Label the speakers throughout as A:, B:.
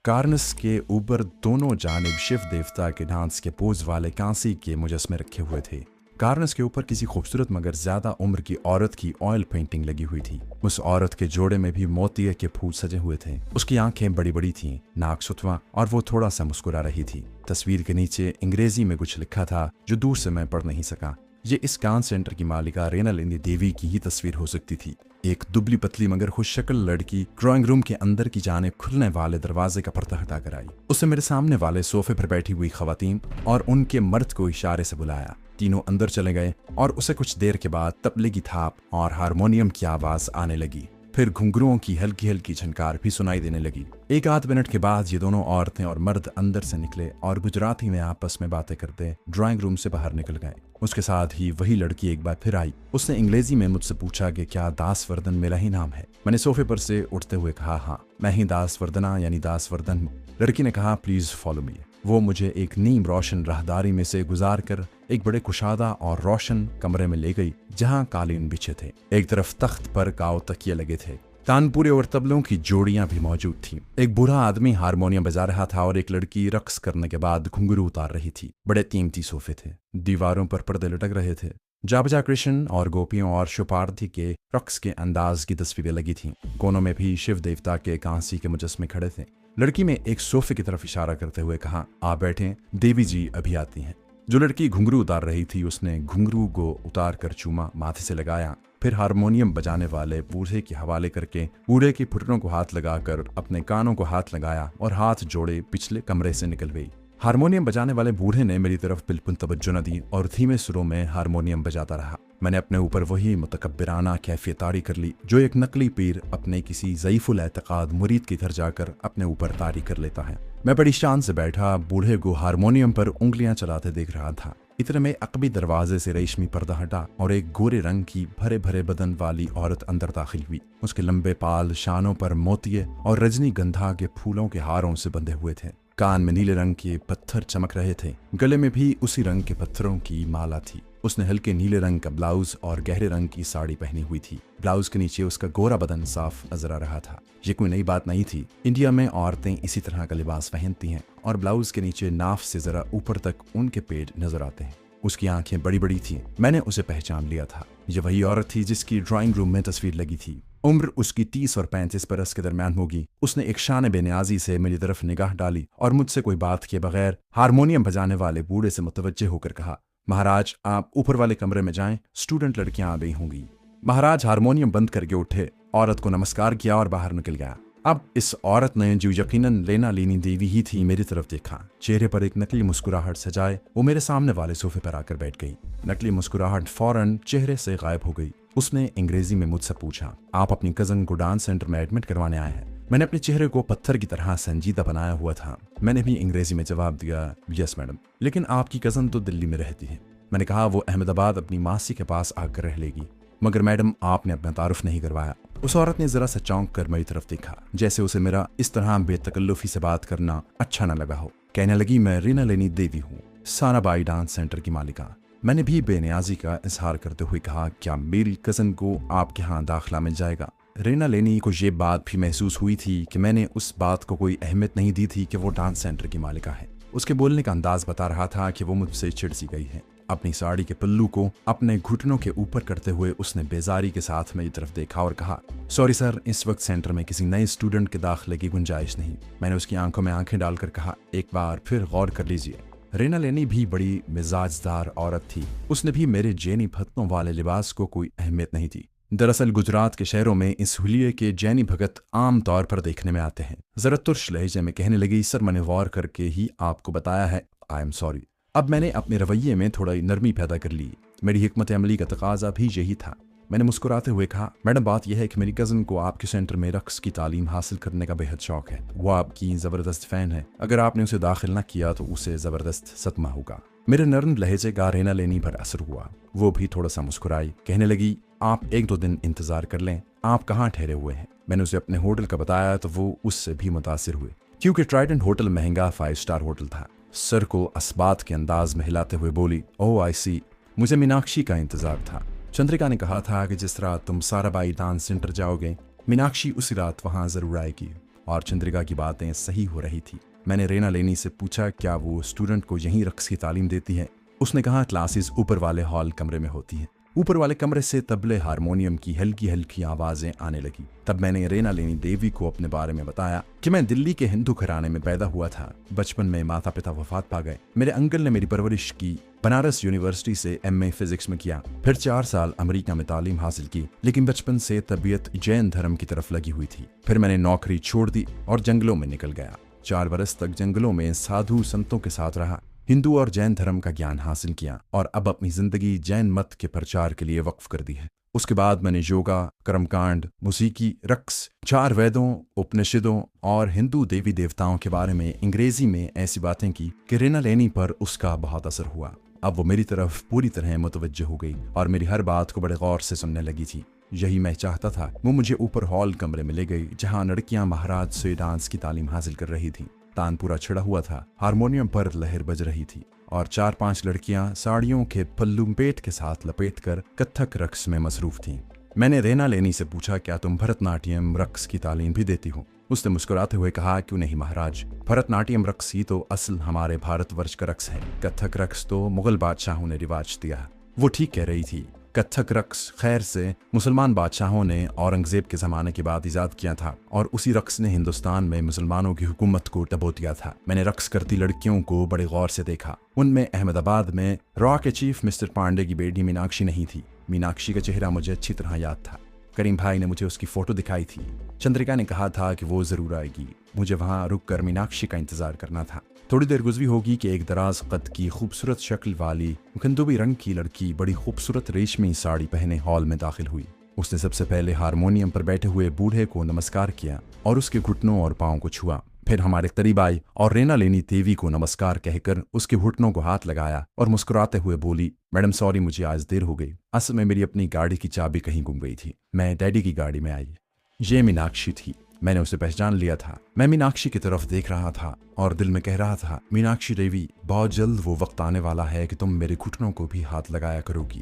A: कार्नस के ऊपर दोनों जानिब शिव देवता के डांस के पोज वाले कांसी के मुजस्मे रखे हुए थे। कार्नस के ऊपर किसी खूबसूरत मगर ज्यादा उम्र की औरत की ऑयल पेंटिंग लगी हुई थी। उस औरत के जोड़े में भी मोतिये के फूल सजे हुए थे। उसकी आंखें बड़ी बड़ी थीं, नाक सुतवा, और वो थोड़ा सा मुस्कुरा रही थी। तस्वीर के नीचे अंग्रेजी में कुछ लिखा था जो दूर से मैं पढ़ नहीं सका। ये इस डांस सेंटर की मालिका रेनालिनी देवी की ही तस्वीर हो सकती थी। एक दुबली पतली मगर खुशशक्ल लड़की ड्राइंग रूम के अंदर की जानिब खुलने वाले दरवाजे का पर्दा हटाकर आई। उसे मेरे सामने वाले सोफे पर बैठी हुई खवातीन और उनके मर्द को इशारे से बुलाया। तीनों अंदर चले गए और उसे कुछ देर के बाद तबले की थाप और हारमोनियम की आवाज आने लगी। फिर घुंघरुओं की हल्की हल्की झनकार भी सुनाई देने लगी। एक आध मिनट के बाद ये दोनों औरतें और मर्द अंदर से निकले और गुजराती में आपस में बातें करते ड्राइंग रूम से बाहर निकल गए। उसके साथ ही वही लड़की एक बार फिर आई। उसने अंग्रेजी में मुझसे पूछा कि क्या दासवर्धन मेरा ही नाम है। मैंने सोफे पर से उठते हुए कहा, हाँ मैं ही दासवर्धना यानी दासवर्धन हूँ। लड़की ने कहा, प्लीज फॉलो मी। वो मुझे एक नीम रोशन राहदारी में से गुजार कर एक बड़े कुशादा और रोशन कमरे में ले गई जहां कालीन बिछे थे। एक तरफ तख्त पर काव तकिए लगे थे। तानपुरे और तबलों की जोड़ियां भी मौजूद थीं। एक बूढ़ा आदमी हारमोनियम बजा रहा था और एक लड़की रक्स करने के बाद घुंघरू उतार रही थी। बड़े कीमती सोफे थे। दीवारों पर पर्दे लटक रहे थे। जाबजा कृष्ण और गोपियों और शुपार्थी के रक्स के अंदाज की तस्वीरें लगी थीं। कोनों में भी शिव देवता के कांसी के मुजस्मे खड़े थे। लड़की में एक सोफे की तरफ इशारा करते हुए कहा, आप बैठें, देवी जी अभी आती हैं। जो लड़की घुंघरू उतार रही थी उसने घुंघरू को उतार कर चूमा, माथे से लगाया, फिर हारमोनियम बजाने वाले बूढ़े के हवाले करके बूढ़े की घुटनों को हाथ लगाकर अपने कानों को हाथ लगाया और हाथ जोड़े पिछले कमरे से निकल गई। हारमोनियम बजाने वाले बूढ़े ने मेरी तरफ बिल्कुल तवज्जो न दी और धीमे सुरों में हारमोनियम बजाता रहा। मैंने अपने ऊपर वही मुतकब्बिराना कैफियत तारी कर ली जो एक नकली पीर अपने किसी ज़ईफुल एतकाद मुरीद की घर जाकर अपने ऊपर तारी कर लेता है। मैं बड़ी शान से बैठा बूढ़े को हारमोनियम पर उंगलियां चलाते देख रहा था। इतने में अकबी दरवाजे से रेशमी पर्दा हटा और एक गोरे रंग की भरे भरे बदन वाली औरत अंदर दाखिल हुई। उसके लंबे पाल शानों पर मोतिये और रजनीगंधा के फूलों के हारों से बंधे हुए थे। कान में नीले रंग के पत्थर चमक रहे थे। गले में भी उसी रंग के पत्थरों की माला थी। उसने हल्के नीले रंग का ब्लाउज और गहरे रंग की साड़ी पहनी हुई थी। ब्लाउज के नीचे उसका गोरा बदन साफ नजर आ रहा था। ये कोई नई बात नहीं थी। इंडिया में औरतें इसी तरह का लिबास पहनती हैं और ब्लाउज के नीचे नाफ से जरा ऊपर तक उनके पेट नजर आते हैं। उसकी आंखें बड़ी बड़ी थीं। मैंने उसे पहचान लिया था। ये वही औरत थी जिसकी ड्राइंग रूम में तस्वीर लगी थी। उम्र उसकी 30 और 35 बरस के दरमियान होगी। उसने एक शान बेनियाजी से मेरी तरफ निगाह डाली और मुझसे कोई बात किए बगैर हारमोनियम बजाने वाले बूढ़े से मुतवज्जे होकर कहा, महाराज आप ऊपर वाले कमरे में जाएं, स्टूडेंट लड़कियां आ गई होंगी। महाराज हारमोनियम बंद करके उठे, औरत को नमस्कार किया और बाहर निकल गया। अब इस औरत ने, जो यकीनन रेनालिनी देवी ही थी, मेरी तरफ देखा। चेहरे पर एक नकली मुस्कुराहट सजाए वो मेरे सामने वाले सोफे पर आकर बैठ गई। नकली मुस्कुराहट फौरन चेहरे से गायब हो गई। उसने अंग्रेजी में मुझसे पूछा, आप अपनी कजन को डांस सेंटर में एडमिट करवाने आए हैं? मैंने अपने चेहरे को पत्थर की तरह संजीदा बनाया हुआ था। मैंने भी अंग्रेजी में जवाब दिया, यस मैडम, लेकिन आपकी कजन तो दिल्ली में रहती है। मैंने कहा वो अहमदाबाद अपनी मासी के पास आकर रह लेगी। मगर मैडम आपने अपना तारुफ नहीं करवाया। उस औरत ने जरा सा चौंक कर मेरी तरफ देखा, जैसे उसे मेरा इस तरह बेतकल्लुफी से बात करना अच्छा न लगा हो। कहने लगी, मैं रेनालिनी देवी हूँ, साराबाई डांस सेंटर की मालिका। मैंने भी बेनियाजी का इजहार करते हुए कहा, क्या मेरी कजन को आपके यहाँ दाखिला मिल जाएगा? रेनालिनी को ये बात भी महसूस हुई थी कि मैंने उस बात को कोई अहमियत नहीं दी थी कि वो डांस सेंटर की मालिका है। उसके बोलने का अंदाज बता रहा था कि वो मुझसे चिढ़ सी गई है। अपनी साड़ी के पल्लू को अपने घुटनों के ऊपर करते हुए उसने बेजारी के साथ मेरी तरफ देखा और कहा, सॉरी सर, इस वक्त सेंटर में किसी नए स्टूडेंट के दाखिले की गुंजाइश नहीं। मैंने उसकी आंखों में आंखें डालकर कहा, एक बार फिर गौर कर लीजिए। रेनालिनी भी बड़ी मिजाजदार औरत थी। उसने भी मेरे जैनी फतनों वाले लिबास को कोई अहमियत नहीं थी। दरअसल गुजरात के शहरों में इस हुलिये के जैनी भगत आम तौर पर देखने में आते हैं। जरा तुर्श लहजे में कहने लगी, सर मैंने गौर करके ही आपको बताया है, आई एम सॉरी। अब मैंने अपने रवैये में थोड़ा नरमी पैदा कर ली। मेरी हिकमत अमली का तकाजा भी यही था। मैंने मुस्कुराते हुए कहा, मैडम बात यह है कि मेरी कज़न को आपके सेंटर में रक्स की तालीम हासिल करने का बेहद शौक है। वो आपकी ज़बरदस्त फ़ैन है। अगर आपने उसे दाखिल न किया तो उसे ज़बरदस्त सदमा होगा। मेरे नर्म लहजे का रेनालिनी पर असर हुआ। वो भी थोड़ा सा मुस्कुराई। कहने लगी, आप एक दो दिन इंतज़ार कर लें। आप कहाँ ठहरे हुए हैं? मैंने उसे अपने होटल का बताया तो वो उससे भी मुतासिर हुए, क्योंकि ट्राइडेंट होटल महंगा 5 स्टार होटल था। सर को अस्बात के अंदाज में हिलाते हुए बोली, ओह आई सी, मुझे मीनाक्षी का इंतजार था। चंद्रिका ने कहा था कि जिस रात तुम साराबाई डांस सेंटर जाओगे, मीनाक्षी उसी रात वहां जरूर आएगी। और चंद्रिका की बातें सही हो रही थी। मैंने रेना लेनी से पूछा क्या वो स्टूडेंट को यहीं रक्स की तालीम देती है। उसने कहा क्लासेस ऊपर वाले हॉल कमरे में होती हैं। ऊपर वाले कमरे से तबले हारमोनियम की हल्की हल्की आवाजें आने लगी। तब मैंने रेना लेनी देवी को अपने बारे में बताया कि मैं दिल्ली के हिंदू घराने में पैदा हुआ था। बचपन में माता पिता वफात पा गए। मेरे अंकल ने मेरी परवरिश की। बनारस यूनिवर्सिटी से MA फिजिक्स में किया, फिर 4 साल अमेरिका में तालीम हासिल की, लेकिन बचपन से तबीयत जैन धर्म की तरफ लगी हुई थी। फिर मैंने नौकरी छोड़ दी और जंगलों में निकल गया। 4 बरस तक जंगलों में साधु संतों के साथ रहा, हिंदू और जैन धर्म का ज्ञान हासिल किया और अब अपनी जिंदगी जैन मत के प्रचार के लिए वक्फ कर दी है। उसके बाद मैंने योगा, कर्मकांड, मूसीकी, रक्स, 4 वेदों, उपनिषदों और हिंदू देवी देवताओं के बारे में अंग्रेजी में ऐसी बातें की कि रेना लेनी पर उसका बहुत असर हुआ। अब वो मेरी तरफ पूरी तरह मुतवज्जो हो गई और मेरी हर बात को बड़े गौर से सुनने लगी थी। यही मैं चाहता था। वो मुझे ऊपर हॉल कमरे में ले गई जहाँ लड़कियां महाराज से डांस की तालीम हासिल कर रही थीं। तान पूरा छिड़ा हुआ था, हारमोनियम पर लहर बज रही थी और 4-5 लड़कियां साड़ियों के पल्लू पेट के साथ लपेटकर कथक रक्स में मसरूफ थीं। मैंने रेना लेनी से पूछा क्या तुम भरतनाट्यम रक्स की तालीम भी देती हो। उसने मुस्कुराते हुए कहा क्यों नहीं महाराज, भरतनाट्यम रक्स ही तो असल हमारे भारतवर्ष का रक्स है। कथक रक्स तो मुगल बादशाहों ने रिवाज दिया। वो ठीक कह रही थी। कथक रक्स खैर से मुसलमान बादशाहों ने औरंगजेब के ज़माने के बाद इजाद किया था और उसी रक्स ने हिंदुस्तान में मुसलमानों की हुकूमत को डबो दिया था। मैंने रक्स करती लड़कियों को बड़े गौर से देखा। उनमें अहमदाबाद में रॉ के चीफ मिस्टर पांडे की बेटी मीनाक्षी नहीं थी। मीनाक्षी का चेहरा मुझे अच्छी तरह याद था। करीम भाई ने मुझे उसकी फ़ोटो दिखाई थी। चंद्रिका ने कहा था कि वो ज़रूर आएगी। मुझे वहाँ रुक कर मीनाक्षी का इंतज़ार करना था। थोड़ी देर गुजरी होगी कि एक दराज कद की खूबसूरत शक्ल वाली मुकंदुबी रंग की लड़की बड़ी खूबसूरत रेशमी साड़ी पहने हॉल में दाखिल हुई। उसने सबसे पहले हारमोनियम पर बैठे हुए बूढ़े को नमस्कार किया और उसके घुटनों और पाँव को छुआ। फिर हमारे करीब आई और रेना लेनी देवी को नमस्कार कहकर उसके घुटनों को हाथ लगाया और मुस्कुराते हुए बोली, मैडम सॉरी मुझे आज देर हो गई। असल में मेरी अपनी गाड़ी की चाबी कहीं गुम गई थी। मैं डैडी की गाड़ी में आई। ये मीनाक्षी थी। मैंने उसे पहचान लिया था। मैं मीनाक्षी की तरफ देख रहा था और दिल में कह रहा था, मीनाक्षी देवी, बहुत जल्द वो वक्त आने वाला है कि तुम मेरे घुटनों को भी हाथ लगाया करोगी।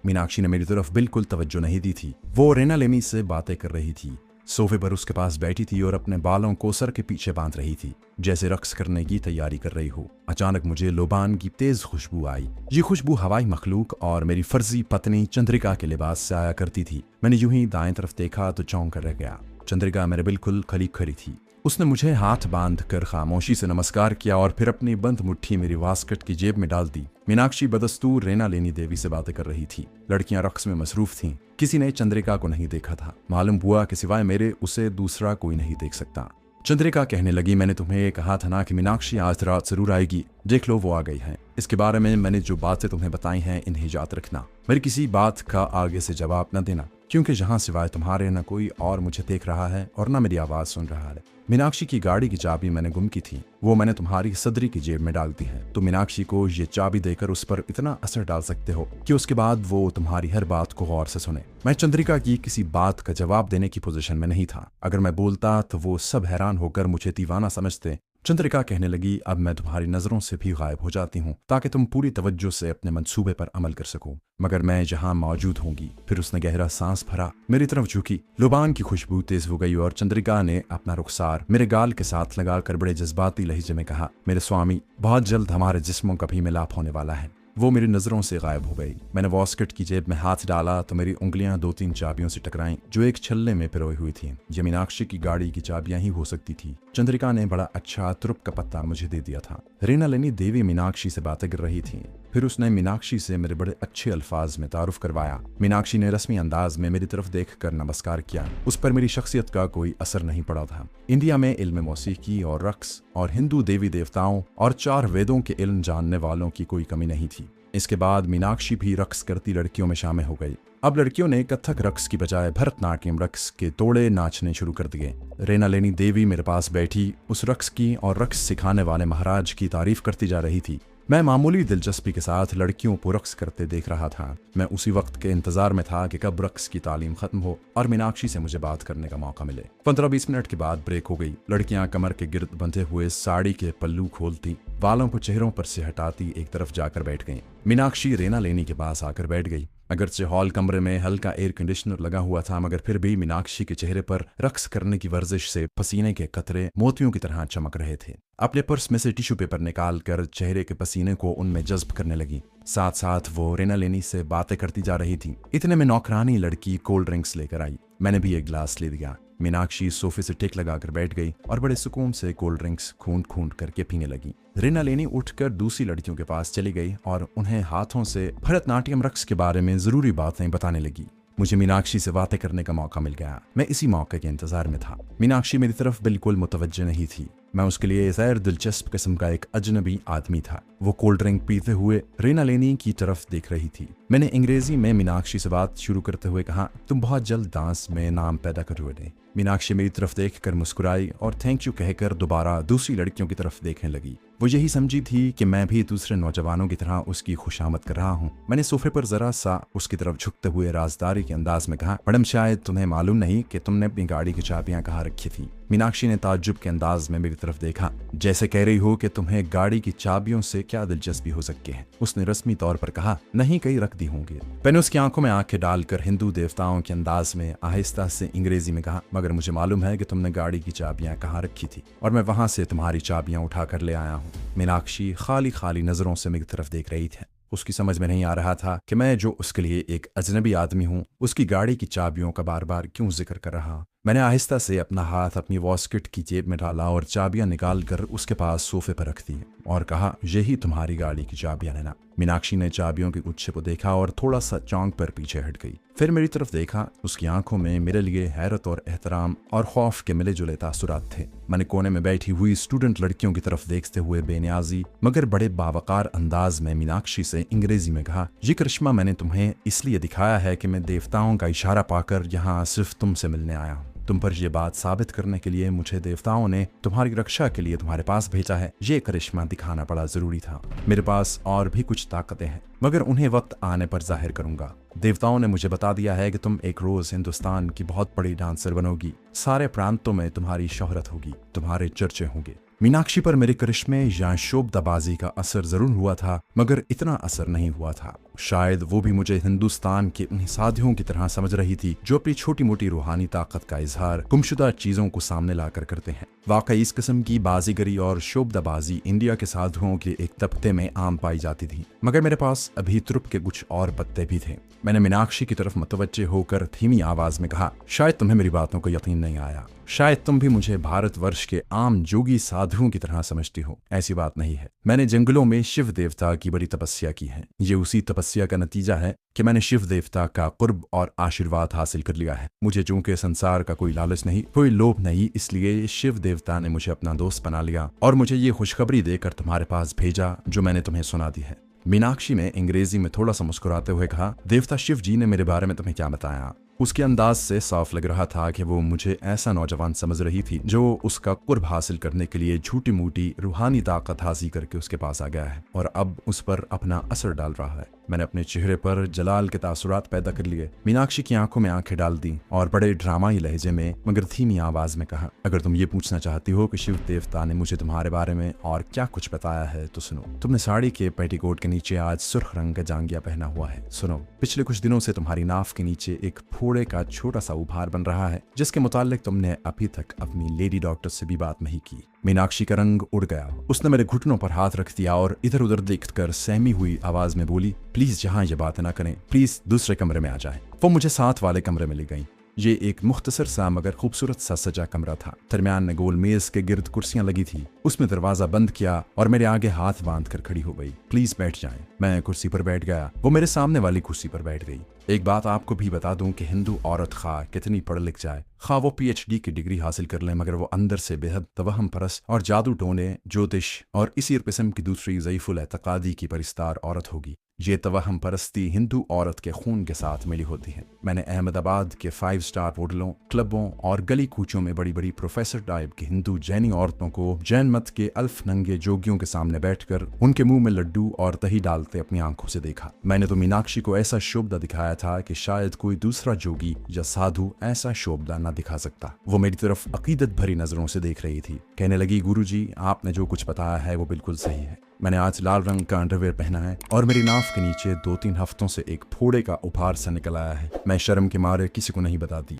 A: मीनाक्षी ने मेरी तरफ बिल्कुल तवज्जो नहीं दी थी। वो रेना लेनी से बातें कर रही थी। सोफे पर उसके पास बैठी थी और अपने बालों को सर के पीछे बांध रही थी, जैसे रक्स करने की तैयारी कर रही हो। अचानक मुझे लोबान की तेज खुशबू आई। ये खुशबू हवाई मखलूक और मेरी फर्जी पत्नी चंद्रिका के लिबास से आया करती थी। मैंने यूं ही दाएं तरफ देखा तो चौंक कर रह गया। चंद्रिका मेरे बिल्कुल करीब खड़ी थी। उसने मुझे हाथ बांध कर खामोशी से नमस्कार किया और फिर अपनी बंद मुट्ठी मेरी वास्कट की जेब में डाल दी। मीनाक्षी बदस्तूर रेना लेनी देवी से बातें कर रही थी। लड़कियां रक्स में मसरूफ थीं। किसी ने चंद्रिका को नहीं देखा था। मालूम हुआ कि सिवाय मेरे उसे दूसरा कोई नहीं देख सकता। चंद्रिका कहने लगी, मैंने तुम्हें कहा था ना कि मीनाक्षी आज रात जरूर आएगी। देख लो वो आ गई है। इसके बारे में मैंने जो बातें तुम्हें बताई हैं इन्हें याद रखना। मेरी किसी बात का आगे से जवाब न देना, क्योंकि जहां सिवाय तुम्हारे न कोई और मुझे देख रहा है और न मेरी आवाज सुन रहा है। मीनाक्षी की गाड़ी की चाबी मैंने गुम की थी। वो मैंने तुम्हारी सदरी की जेब में डाल दी है। तो मीनाक्षी को ये चाबी देकर उस पर इतना असर डाल सकते हो कि उसके बाद वो तुम्हारी हर बात को गौर से सुने। मैं चंद्रिका की किसी बात का जवाब देने की पोजीशन में नहीं था। अगर मैं बोलता तो वो सब हैरान होकर मुझे दीवाना समझते। चंद्रिका कहने लगी, अब मैं तुम्हारी नजरों से भी गायब हो जाती हूँ ताकि तुम पूरी तवज्जो से अपने मंसूबे पर अमल कर सको, मगर मैं जहाँ मौजूद होंगी। फिर उसने गहरा सांस भरा, मेरी तरफ झुकी। लुबान की खुशबू तेज हो गई और चंद्रिका ने अपना रुखसार मेरे गाल के साथ लगाकर बड़े जज्बाती लहजे में कहा, मेरे स्वामी, बहुत जल्द हमारे जिस्मों का भी मिलाप होने वाला है। वो मेरी नजरों से गायब हो गई। मैंने वॉस्कट की जेब में हाथ डाला तो मेरी उंगलियां 2-3 चाबियों से टकराईं जो एक छल्ले में पिरोई हुई थी। ये मीनाक्षी की गाड़ी की चाबियां ही हो सकती थी। चंद्रिका ने बड़ा अच्छा तुरुप का पत्ता मुझे दे दिया था। रेना लेनी देवी मीनाक्षी से बातें कर रही थी। फिर उसने मीनाक्षी से मेरे बड़े अच्छे अल्फाज में तारुफ करवाया। मीनाक्षी ने रस्मी अंदाज में मेरी तरफ देखकर नमस्कार किया। उस पर मेरी शख्सियत का कोई असर नहीं पड़ा था। इंडिया में इल्म मौसीकी और रक्स और हिंदू देवी देवताओं और 4 वेदों के इल्म जानने वालों की कोई कमी नहीं थी। इसके बाद मीनाक्षी भी रक्स करती लड़कियों में शामिल हो गई। अब लड़कियों ने कथक रक्स की बजाय भरतनाट्यम रक्स के तोड़े नाचने शुरू कर दिए। रेना लेनी देवी मेरे पास बैठी उस रक्स की और रक्स सिखाने वाले महाराज की तारीफ करती जा रही थी। मैं मामूली दिलचस्पी के साथ लड़कियों को रक्स करते देख रहा था। मैं उसी वक्त के इंतजार में था कि कब रक्स की तालीम खत्म हो और मीनाक्षी से मुझे बात करने का मौका मिले। 15-20 मिनट के बाद ब्रेक हो गई। लड़कियां कमर के गिर्द बंधे हुए साड़ी के पल्लू खोलती, बालों को चेहरों पर से हटाती एक तरफ जाकर बैठ गईं। मीनाक्षी रेना लेनी के पास आकर बैठ गई। अगरचे हॉल कमरे में हल्का एयर कंडीशनर लगा हुआ था, मगर फिर भी मीनाक्षी के चेहरे पर रक्स करने की वर्जिश से पसीने के कतरे मोतियों की तरह चमक रहे थे। अपने पर्स में से टिश्यू पेपर निकाल कर चेहरे के पसीने को उनमें जज्ब करने लगी। साथ साथ वो रेना लेनी से बातें करती जा रही थी। इतने में नौकरानी लड़की कोल्ड ड्रिंक्स लेकर आई। मैंने भी एक गिलास ले दिया। मीनाक्षी सोफे से टेक लगाकर बैठ गई और बड़े सुकून से कोल्ड ड्रिंक्स खूंट खूंट करके पीने लगी। रेना लेनी उठकर दूसरी लड़कियों के पास चली गई और उन्हें हाथों से भरतनाट्यम रक्स के बारे में जरूरी बातें बताने लगी। मुझे मीनाक्षी से बातें करने का मौका मिल गया। मैं इसी मौके के इंतजार में था। मीनाक्षी मेरी तरफ बिल्कुल मुतवज्जो नहीं थी। मैं उसके लिए गैर दिलचस्प किस्म का एक अजनबी आदमी था। वो कोल्ड ड्रिंक पीते हुए रेना लेनी की तरफ देख रही थी। मैंने अंग्रेजी में मीनाक्षी से बात शुरू करते हुए कहा, तुम बहुत जल्द डांस में नाम पैदा करोगे। मीनाक्षी मेरी तरफ देखकर मुस्कुराई और थैंक यू कहकर दोबारा दूसरी लड़कियों की तरफ देखने लगी। वो यही समझी थी कि मैं भी दूसरे नौजवानों की तरह उसकी खुशामद कर रहा हूँ। मैंने सोफे पर जरा सा उसकी तरफ झुकते हुए राजदारी के अंदाज में कहा, मैडम शायद तुम्हें मालूम नहीं कि तुमने अपनी गाड़ी की चाबियां कहाँ रखी थी। मीनाक्षी ने ताज्जुब के अंदाज में मेरी तरफ देखा, जैसे कह रही हो कि तुम्हें गाड़ी की चाबियों से क्या दिलचस्पी हो सकती है। उसने रस्मी तौर पर कहा, नहीं कहीं रख दी होंगी। मैंने उसकी आंखों में आंखें डालकर हिंदू देवताओं के अंदाज में आहिस्ता से अंग्रेजी में कहा, मगर मुझे मालूम है कि तुमने गाड़ी की चाबियां कहाँ रखी थी और मैं वहां से तुम्हारी चाबियां उठा कर ले आया हूँ। मीनाक्षी खाली खाली नजरों से मेरी तरफ देख रही थी। उसकी समझ में नहीं आ रहा था कि मैं जो उसके लिए एक अजनबी आदमी हूँ, उसकी गाड़ी की चाबियों का बार बार क्यों जिक्र कर रहा। मैंने आहिस्ता से अपना हाथ अपनी वॉस्किट की जेब में डाला और चाबियां निकाल कर उसके पास सोफे पर रख दी और कहा, यही तुम्हारी गाड़ी की चाबियां लेना। मीनाक्षी ने चाबियों के गुच्छे को देखा और थोड़ा सा चौंक पर पीछे हट गई। फिर मेरी तरफ देखा। उसकी आंखों में मेरे लिए हैरत और एहतराम और खौफ के मिले जुले तासुरात थे। मैंने कोने में बैठी हुई स्टूडेंट लड़कियों की तरफ देखते हुए बेनियाजी मगर बड़े बावकार अंदाज में मीनाक्षी से अंग्रेजी में कहा, ये करिश्मा मैंने तुम्हें इसलिए दिखाया है कि मैं देवताओं का इशारा पाकर यहाँ सिर्फ तुमसे मिलने आया हूँ। तुम पर यह बात साबित करने के लिए मुझे देवताओं ने तुम्हारी रक्षा के लिए तुम्हारे पास भेजा है। ये करिश्मा दिखाना बड़ा जरूरी था। मेरे पास और भी कुछ ताकतें हैं, मगर उन्हें वक्त आने पर जाहिर करूंगा। देवताओं ने मुझे बता दिया है कि तुम एक रोज हिंदुस्तान की बहुत बड़ी डांसर बनोगी। सारे प्रांतों में तुम्हारी शोहरत होगी, तुम्हारे चर्चे होंगे। मीनाक्षी पर मेरे करिश्मे या शोभदाबाजी का असर जरूर हुआ था, मगर इतना असर नहीं हुआ था। शायद वो भी मुझे हिंदुस्तान के उन्हीं साधियों की तरह समझ रही थी जो अपनी छोटी मोटी रूहानी ताकत का इजहार गुमशुदा चीजों को सामने लाकर करते हैं। वाकई इस किस्म की बाजीगरी और शोभदाबाजी इंडिया के साधुओं के एक तबके में आम पाई जाती थी, मगर मेरे पास अभी तुर्क के कुछ और पत्ते भी थे। मैंने मीनाक्षी की तरफ मुतवज्जे होकर धीमी आवाज में कहा, शायद तुम्हें मेरी बातों को यकीन नहीं आया। शायद तुम भी मुझे भारतवर्ष के आम जोगी साधुओं की तरह समझती हो। ऐसी बात नहीं है। मैंने जंगलों में शिव देवता की बड़ी तपस्या की है। ये उसी तपस्या का नतीजा है कि मैंने शिव देवता का कुर्ब और आशीर्वाद हासिल कर लिया है। मुझे चूंकि संसार का कोई लालच नहीं, कोई लोभ नहीं, इसलिए शिव देवता ने मुझे अपना दोस्त बना लिया और मुझे ये खुशखबरी देकर तुम्हारे पास भेजा जो मैंने तुम्हें सुना दी है। मीनाक्षी ने अंग्रेजी में थोड़ा सा मुस्कुराते हुए कहा, देवता शिव जी ने मेरे बारे में तुम्हें क्या बताया? उसके अंदाज से साफ लग रहा था कि वो मुझे ऐसा नौजवान समझ रही थी जो उसका कुर्ब हासिल करने के लिए झूठी मूठी रूहानी ताकत हासिल करके उसके पास आ गया है और अब उस पर अपना असर डाल रहा है। मैंने अपने चेहरे पर जलाल के तासुरात पैदा कर लिए। मीनाक्षी की आंखों में आंखें डाल दी और बड़े ड्रामाई लहजे में मगर धीमी आवाज में कहा, अगर तुम ये पूछना चाहती हो कि शिव देवता ने मुझे तुम्हारे बारे में और क्या कुछ बताया है तो सुनो। तुमने साड़ी के पेटीकोट के नीचे आज सुर्ख रंग का जांगिया पहना हुआ है। सुनो, पिछले कुछ दिनों से तुम्हारी नाफ के नीचे एक फोड़े का छोटा सा उभार बन रहा है जिसके मुतालिक तुमने अभी तक अपनी लेडी डॉक्टर से भी बात नहीं की। मीनाक्षी का रंग उड़ गया। उसने मेरे घुटनों पर हाथ रख दिया और इधर उधर देखकर सहमी हुई आवाज में बोली, प्लीज यहाँ ये बात ना करें, प्लीज दूसरे कमरे में आ जाएं। वो मुझे साथ वाले कमरे में ले गई। ये एक मुख्तसर सा मगर खूबसूरत सा सजा कमरा था। दरमियान में गोल मेज के गिर्द कुर्सियां लगी थी। उसमें दरवाजा बंद किया और मेरे आगे हाथ बांध कर खड़ी हो गई। प्लीज बैठ जाएं। मैं कुर्सी पर बैठ गया। वो मेरे सामने वाली कुर्सी पर बैठ गई। एक बात आपको भी बता दूं कि हिंदू औरत खा कितनी पढ़ लिख जाए, खा वो PhD की डिग्री हासिल कर ले, मगर वो अंदर से बेहद तवहम परस्त और जादू टोने, ज्योतिष और इसी किस्म की दूसरी ज़ईफुल एतकादी की परिस्तार औरत होगी। ये तवहम परस्ती हिंदू औरत के खून के साथ मिली होती है। मैंने अहमदाबाद के 5 स्टार होटलों, क्लबों और गली कूचों में बड़ी बड़ी प्रोफेसर टाइप की हिंदू जैनी औरतों को जैन मत के अल्फ नंगे जोगियों के सामने बैठकर उनके मुंह में लड्डू और दही डालते अपनी आंखों से देखा। मैंने तो मीनाक्षी को ऐसा शुभदा दिखाया आया था कि शायद कोई दूसरा जोगी या साधु ऐसा शोभला न दिखा सकता। वो मेरी तरफ अकीदत भरी नजरों से देख रही थी। कहने लगी, गुरुजी, आपने जो कुछ बताया है वो बिल्कुल सही है। मैंने आज लाल रंग का अंडरवेयर पहना है और मेरी नाफ के नीचे 2-3 हफ्तों से एक फोड़े का उपहार सा निकल आया है। मैं शर्म के मारे किसी को नहीं बताती।